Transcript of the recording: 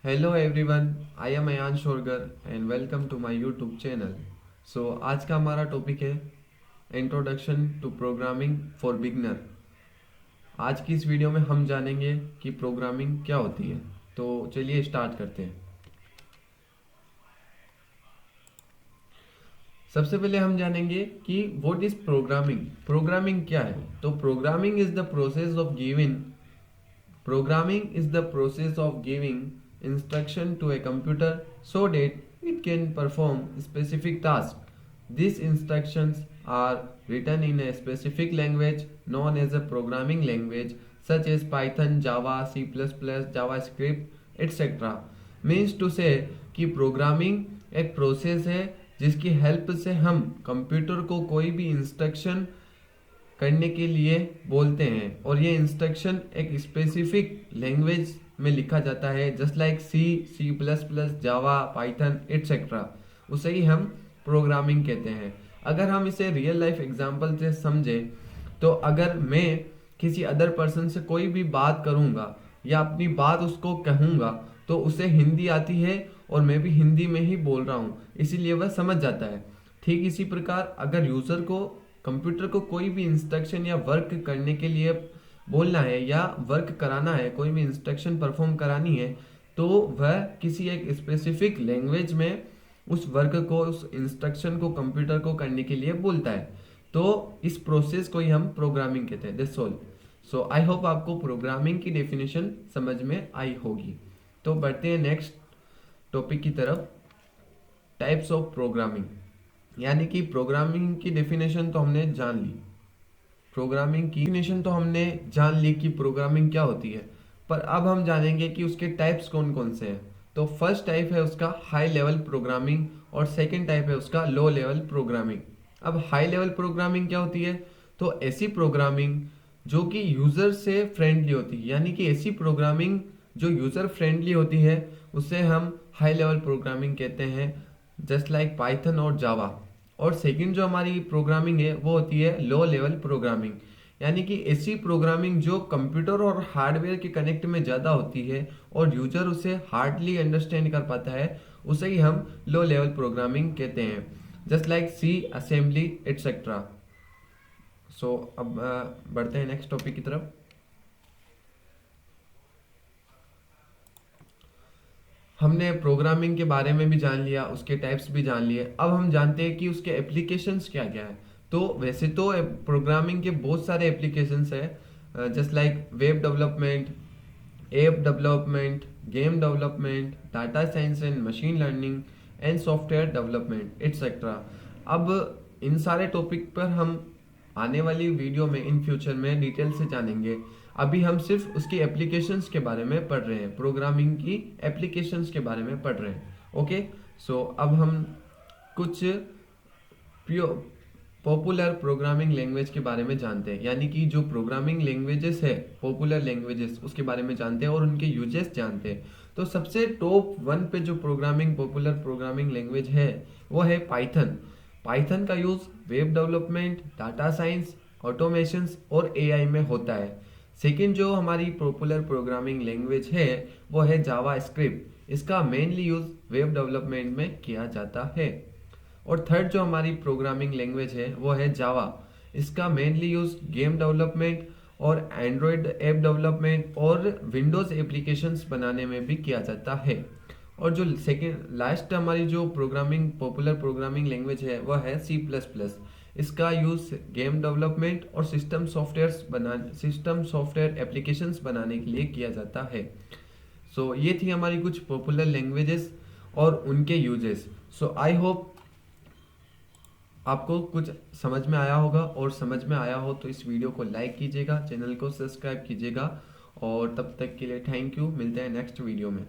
Hello everyone, I am Ayan Shorgar and welcome to my YouTube channel. So आज का हमारा topic है introduction to programming for beginner. आज की इस वीडियो में हम जानेंगे कि प्रोग्रामिंग क्या होती है। तो चलिए स्टार्ट करते हैं। सबसे पहले हम जानेंगे कि व्हाट इज प्रोग्रामिंग। प्रोग्रामिंग क्या है? तो programming is the process of giving Programming is the process of giving instruction to a computer so that it can perform specific tasks. These instructions are written in a specific language known as a programming language such as Python, Java, C++, JavaScript, etc. Means to say कि programming एक process है जिसकी help से हम computer को कोई भी instruction करने के लिए बोलते हैं और ये इंस्ट्रक्शन एक स्पेसिफिक लैंग्वेज में लिखा जाता है, just like C plus plus, Java, Python etcetera. उसे ही हम प्रोग्रामिंग कहते हैं। अगर हम इसे रियल लाइफ एग्जांपल से समझे तो अगर मैं किसी अदर पर्सन से कोई भी बात करूंगा या अपनी बात उसको कहूंगा तो उसे हिंदी आती है और मैं भी हिंदी में ही बोल रहा हूँ, इसीलिए वह समझ जाता है। ठीक इसी प्रकार अगर यूजर को कंप्यूटर को कोई भी इंस्ट्रक्शन या वर्क करने के लिए बोलना है या वर्क कराना है, कोई भी इंस्ट्रक्शन परफॉर्म करानी है, तो वह किसी एक स्पेसिफिक लैंग्वेज में उस वर्क को, उस इंस्ट्रक्शन को कंप्यूटर को करने के लिए बोलता है। तो इस प्रोसेस को ही हम प्रोग्रामिंग कहते हैं। That's all. So I hope आपको प्रोग्रामिंग की डेफिनेशन समझ में आई होगी। तो बढ़ते हैं नेक्स्ट टॉपिक की तरफ, टाइप्स ऑफ प्रोग्रामिंग। यानी कि प्रोग्रामिंग की डेफिनेशन तो हमने जान ली, प्रोग्रामिंग की डेफिनेशन तो हमने जान ली कि प्रोग्रामिंग क्या होती है, पर अब हम जानेंगे कि उसके टाइप्स कौन कौन से हैं। तो फर्स्ट टाइप है उसका हाई लेवल प्रोग्रामिंग और सेकंड टाइप है उसका लो लेवल प्रोग्रामिंग। अब हाई लेवल प्रोग्रामिंग क्या होती है? तो ऐसी प्रोग्रामिंग जो कि यूजर से फ्रेंडली होती है, यानी कि ऐसी प्रोग्रामिंग जो यूजर फ्रेंडली होती है उसे हम हाई लेवल प्रोग्रामिंग कहते हैं, जस्ट लाइक पाइथन और जावा। और सेकंड जो हमारी प्रोग्रामिंग है वो होती है लो लेवल प्रोग्रामिंग, यानी कि ऐसी प्रोग्रामिंग जो कंप्यूटर और हार्डवेयर के कनेक्ट में ज़्यादा होती है और यूजर उसे हार्डली अंडरस्टैंड कर पाता है, उसे ही हम लो लेवल प्रोग्रामिंग कहते हैं, जस्ट लाइक सी, असेंबली एटसेट्रा। सो अब बढ़ते हैं नेक्स्ट टॉपिक की तरफ। हमने प्रोग्रामिंग के बारे में भी जान लिया, उसके टाइप्स भी जान लिए। अब हम जानते हैं कि उसके एप्लीकेशंस क्या क्या है। तो वैसे तो प्रोग्रामिंग के बहुत सारे एप्लीकेशंस है, just like web development, app development, game development, data science and machine learning and software development etcetera. अब इन सारे टॉपिक पर हम आने वाली वीडियो में इन फ्यूचर में डिटेल से जानेंगे। अभी हम सिर्फ उसकी एप्लीकेशंस के बारे में पढ़ रहे हैं, प्रोग्रामिंग की एप्लीकेशंस के बारे में पढ़ रहे हैं। ओके, सो अब हम कुछ पॉपुलर प्रोग्रामिंग लैंग्वेज के बारे में जानते हैं, यानी कि जो प्रोग्रामिंग लैंग्वेजेस है, पॉपुलर लैंग्वेजेस, उसके बारे में जानते हैं और उनके यूजेस जानते हैं। तो सबसे टॉप वन पे जो पॉपुलर प्रोग्रामिंग लैंग्वेज है वो है पाइथन। पाइथन का use web development, data science, automations और एआई में होता है। सेकेंड जो हमारी पॉपुलर प्रोग्रामिंग लैंग्वेज है वो है जावा स्क्रिप्ट। इसका मेनली यूज वेब डेवलपमेंट में किया जाता है। और थर्ड जो हमारी प्रोग्रामिंग लैंग्वेज है वो है जावा। इसका मेनली यूज गेम डेवलपमेंट और एंड्रॉयड ऐप डेवलपमेंट और विंडोज एप्लीकेशंस बनाने में भी किया जाता है। और जो सेकेंड लास्ट हमारी जो पॉपुलर प्रोग्रामिंग लैंग्वेज है वो है सी प्लस प्लस। इसका यूज गेम डेवलपमेंट और सिस्टम सॉफ्टवेयर एप्लीकेशंस बनाने के लिए किया जाता है। सो ये थी हमारी कुछ पॉपुलर लैंग्वेजेस और उनके यूजेस। सो आई होप आपको कुछ समझ में आया होगा, और समझ में आया हो तो इस वीडियो को लाइक कीजिएगा, चैनल को सब्सक्राइब कीजिएगा। और तब तक के लिए थैंक यू। मिलते हैं नेक्स्ट वीडियो में।